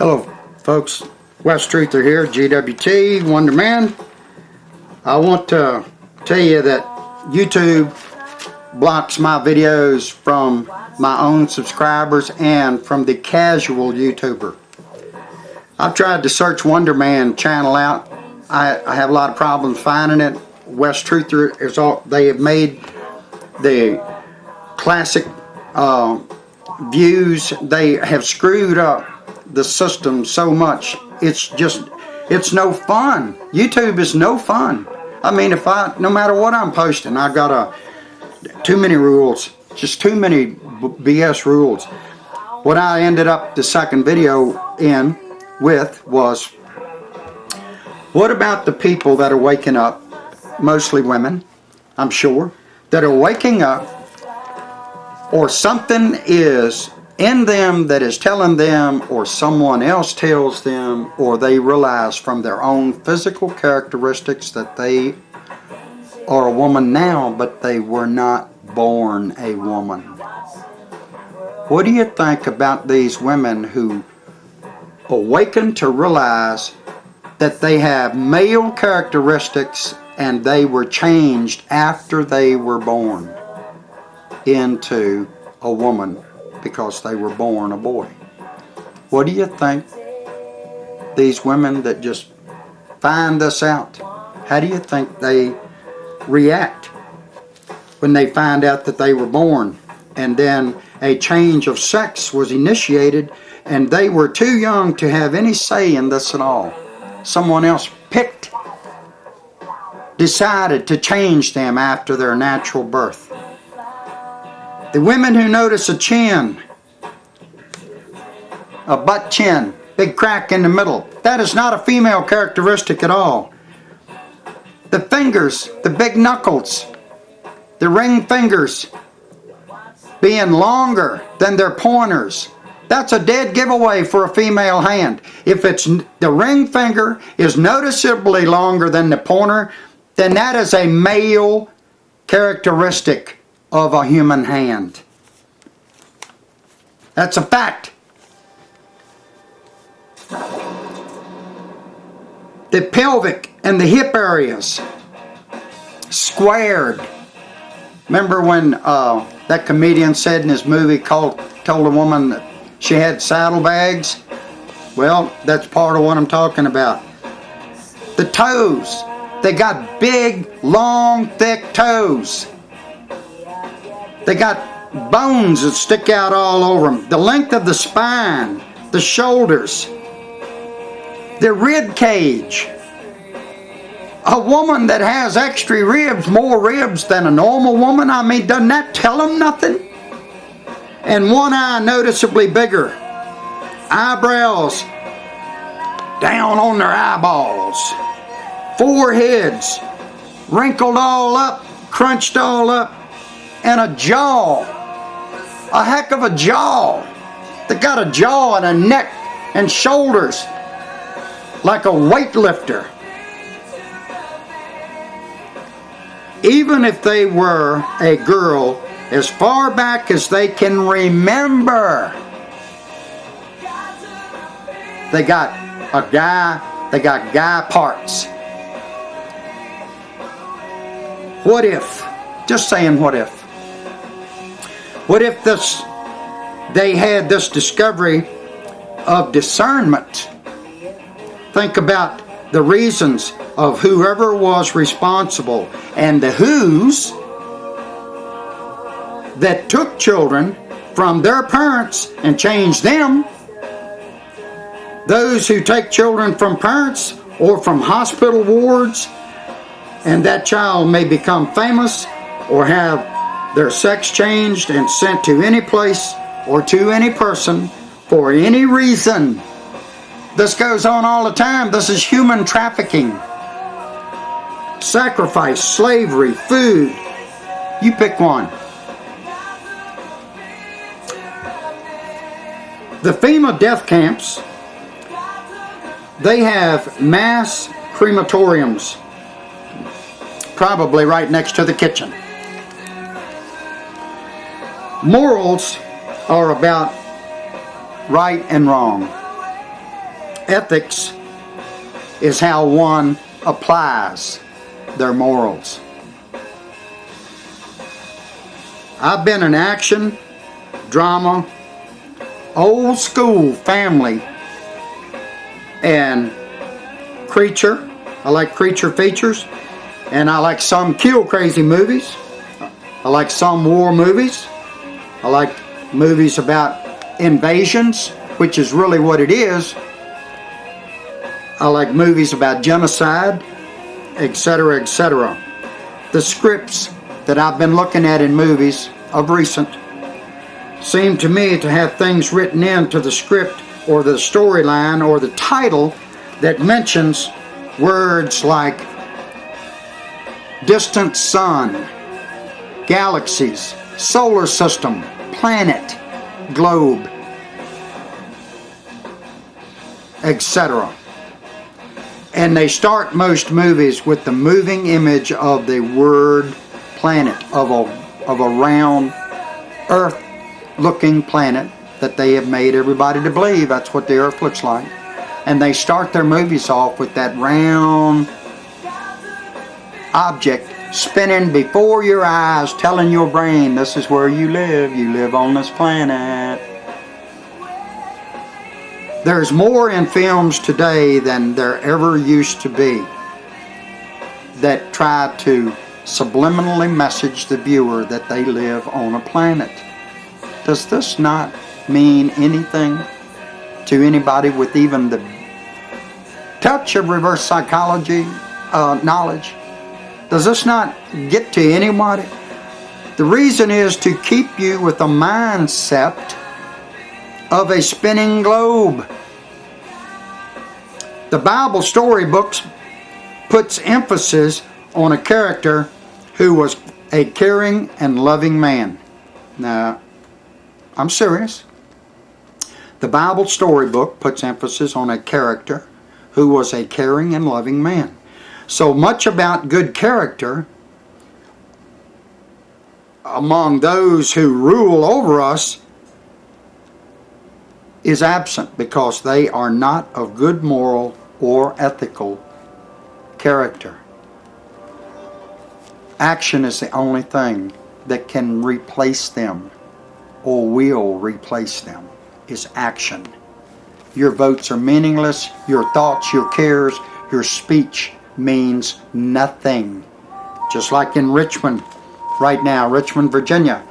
Hello folks, West Truther here, GWT, Wonder Man. I want to tell you that YouTube blocks my videos from my own subscribers and from the casual YouTuber. I've tried to search Wonder Man channel out. I have a lot of problems finding it. West Truther is all, they have made the classic views. They have screwed up the system so much. It's no fun. YouTube is no fun. I mean, no matter what I'm posting, I got too many rules, just too many BS rules. What I ended up the second video in with was, what about the people that are waking up, mostly women, I'm sure, that are waking up, or something is in them that is telling them, or someone else tells them, or they realize from their own physical characteristics that they are a woman now, but they were not born a woman. What do you think about these women who awaken to realize that they have male characteristics and they were changed after they were born into a woman because they were born a boy? What do you think these women that just find this out, how do you think they react when they find out that they were born and then a change of sex was initiated and they were too young to have any say in this at all? Someone else decided to change them after their natural birth. The women who notice a chin, a butt chin, big crack in the middle, that is not a female characteristic at all. The fingers, the big knuckles, the ring fingers being longer than their pointers, that's a dead giveaway for a female hand. If the ring finger is noticeably longer than the pointer, then that is a male characteristic of a human hand. That's a fact. The pelvic and the hip areas squared. Remember when that comedian said in his movie told a woman that she had saddlebags? Well, that's part of what I'm talking about. The toes. They got big, long, thick toes. They got bones that stick out all over them. The length of the spine, the shoulders, the rib cage. A woman that has extra ribs, more ribs than a normal woman, I mean, doesn't that tell them nothing? And one eye noticeably bigger. Eyebrows down on their eyeballs. Foreheads wrinkled all up, crunched all up. And a jaw, a heck of a jaw. They got a jaw and a neck and shoulders like a weightlifter. Even if they were a girl as far back as they can remember, they got guy parts. What if, just saying what if, what if they had this discovery of discernment? Think about the reasons of whoever was responsible and the who's that took children from their parents and changed them. Those who take children from parents or from hospital wards, and that child may become famous or have their sex changed and sent to any place or to any person for any reason. This goes on all the time. This is human trafficking. Sacrifice, slavery, food. You pick one. The FEMA death camps, they have mass crematoriums, probably right next to the kitchen. Morals are about right and wrong. Ethics is how one applies their morals. I've been in action, drama, old school family, and creature. I like creature features, and I like some kill crazy movies. I like some war movies. I like movies about invasions, which is really what it is. I like movies about genocide, etc., etc. The scripts that I've been looking at in movies of recent seem to me to have things written into the script or the storyline or the title that mentions words like distant sun, galaxies, solar system, planet, globe, etc. And they start most movies with the moving image of the word planet, of a round Earth-looking planet that they have made everybody to believe that's what the Earth looks like. And they start their movies off with that round object spinning before your eyes, telling your brain this is where you live on this planet. There's more in films today than there ever used to be that try to subliminally message the viewer that they live on a planet. Does this not mean anything to anybody with even the touch of reverse psychology knowledge? Does this not get to anybody? The reason is to keep you with a mindset of a spinning globe. The Bible storybooks puts emphasis on a character who was a caring and loving man. Now, I'm serious. The Bible storybook puts emphasis on a character who was a caring and loving man. So much about good character among those who rule over us is absent because they are not of good moral or ethical character. Action is the only thing that can replace them or will replace them, is action. Your votes are meaningless. Your thoughts, your cares, your speech means nothing. Just like in Richmond right now, Richmond, Virginia.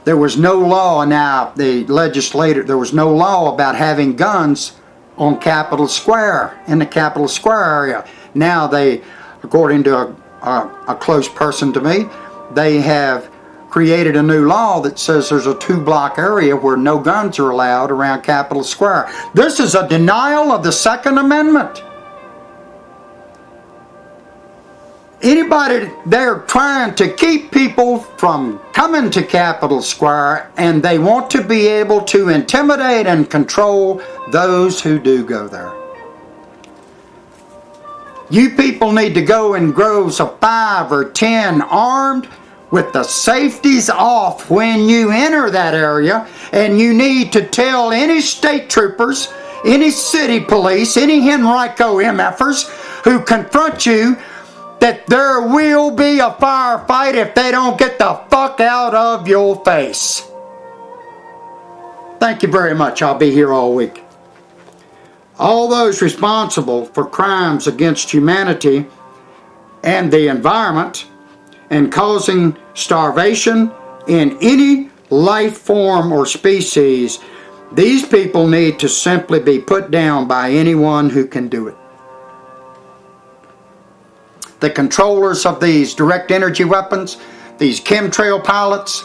There was no law now, there was no law about having guns on Capitol Square, in the Capitol Square area. Now they, according to a close person to me, they have created a new law that says there's a 2-block area where no guns are allowed around Capitol Square. This is a denial of the Second Amendment. Anybody, they're trying to keep people from coming to Capitol Square, and they want to be able to intimidate and control those who do go there. You people need to go in groves of 5 or 10 armed with the safeties off when you enter that area, and you need to tell any state troopers, any city police, any Henrico MFers who confront you that there will be a firefight if they don't get the fuck out of your face. Thank you very much. I'll be here all week. All those responsible for crimes against humanity and the environment and causing starvation in any life form or species, these people need to simply be put down by anyone who can do it. The controllers of these direct energy weapons, these chemtrail pilots.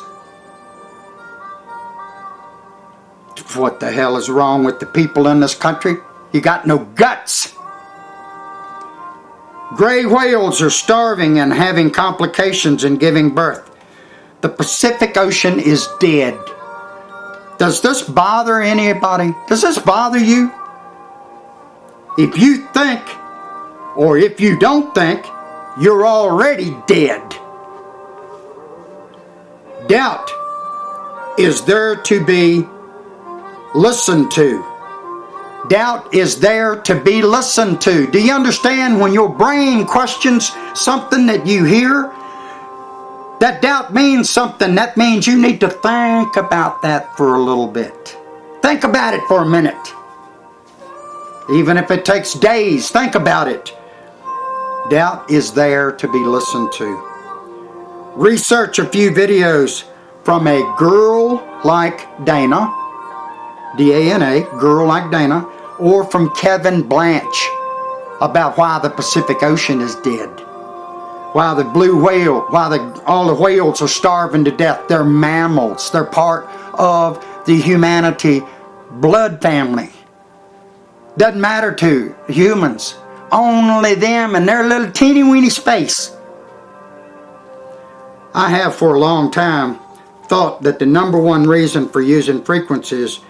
What the hell is wrong with the people in this country? You got no guts. Gray whales are starving and having complications in giving birth. The Pacific Ocean is dead. Does this bother anybody? Does this bother you? If you think, or if you don't think, you're already dead. Doubt is there to be listened to. Doubt is there to be listened to. Do you understand when your brain questions something that you hear? That doubt means something. That means you need to think about that for a little bit. Think about it for a minute. Even if it takes days, think about it. Doubt is there to be listened to. Research a few videos from a girl like Dana, D-A-N-A, girl like Dana, or from Kevin Blanch about why the Pacific Ocean is dead. Why the blue whale, all the whales are starving to death. They're mammals. They're part of the humanity blood family. Doesn't matter to humans. Only them and their little teeny weeny space. I have for a long time thought that the number one reason for using frequencies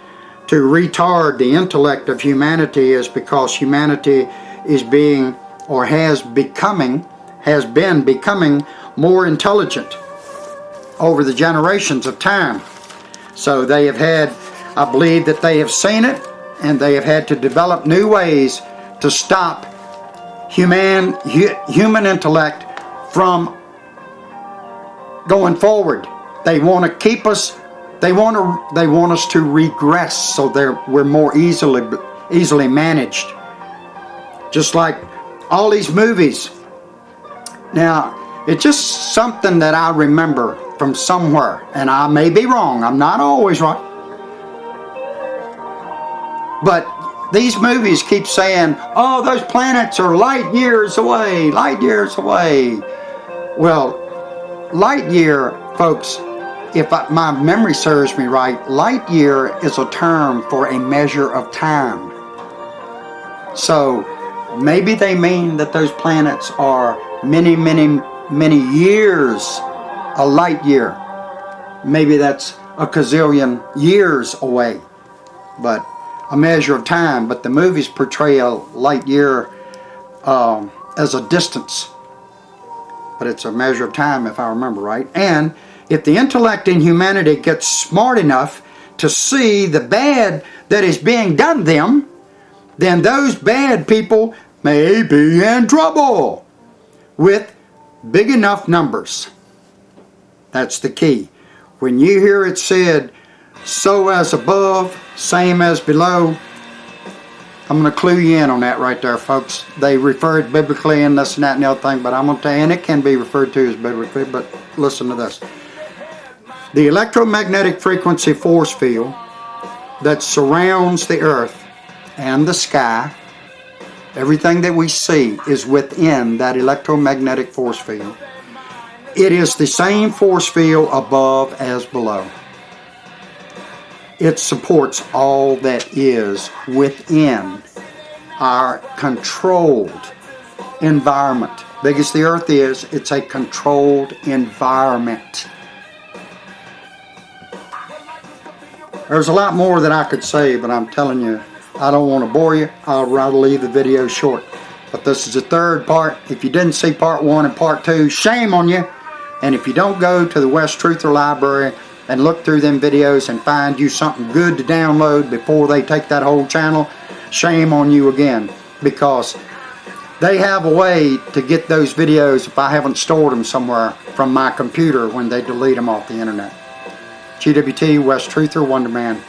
to retard the intellect of humanity is because humanity is being, or has been becoming more intelligent over the generations of time. So they have had, I believe that they have seen it, and they have had to develop new ways to stop human intellect from going forward. They want to keep us, they want us to regress so we're more easily managed. Just like all these movies. Now, it's just something that I remember from somewhere, and I may be wrong. I'm not always right. But these movies keep saying, oh, those planets are light years away, light years away. Well, light year, folks, if my memory serves me right, light year is a term for a measure of time. So maybe they mean that those planets are many, many, many years a light year. Maybe that's a gazillion years away. But a measure of time. But the movies portray a light year as a distance. But it's a measure of time, if I remember right. And if the intellect in humanity gets smart enough to see the bad that is being done to them, then those bad people may be in trouble with big enough numbers. That's the key. When you hear it said, so as above, same as below, I'm going to clue you in on that right there, folks. They refer it biblically and this and that and the other thing, but I'm going to tell you, and it can be referred to as biblically, but listen to this. The electromagnetic frequency force field that surrounds the earth and the sky, everything that we see is within that electromagnetic force field. It is the same force field above as below. It supports all that is within our controlled environment. Big as the earth is, it's a controlled environment. There's a lot more that I could say, but I'm telling you, I don't want to bore you. I'd rather leave the video short. But this is the third part. If you didn't see part 1 and part 2, shame on you. And if you don't go to the West Truther Library and look through them videos and find you something good to download before they take that whole channel, shame on you again. Because they have a way to get those videos if I haven't stored them somewhere from my computer when they delete them off the internet. GWT, West Truther, Wonder Man.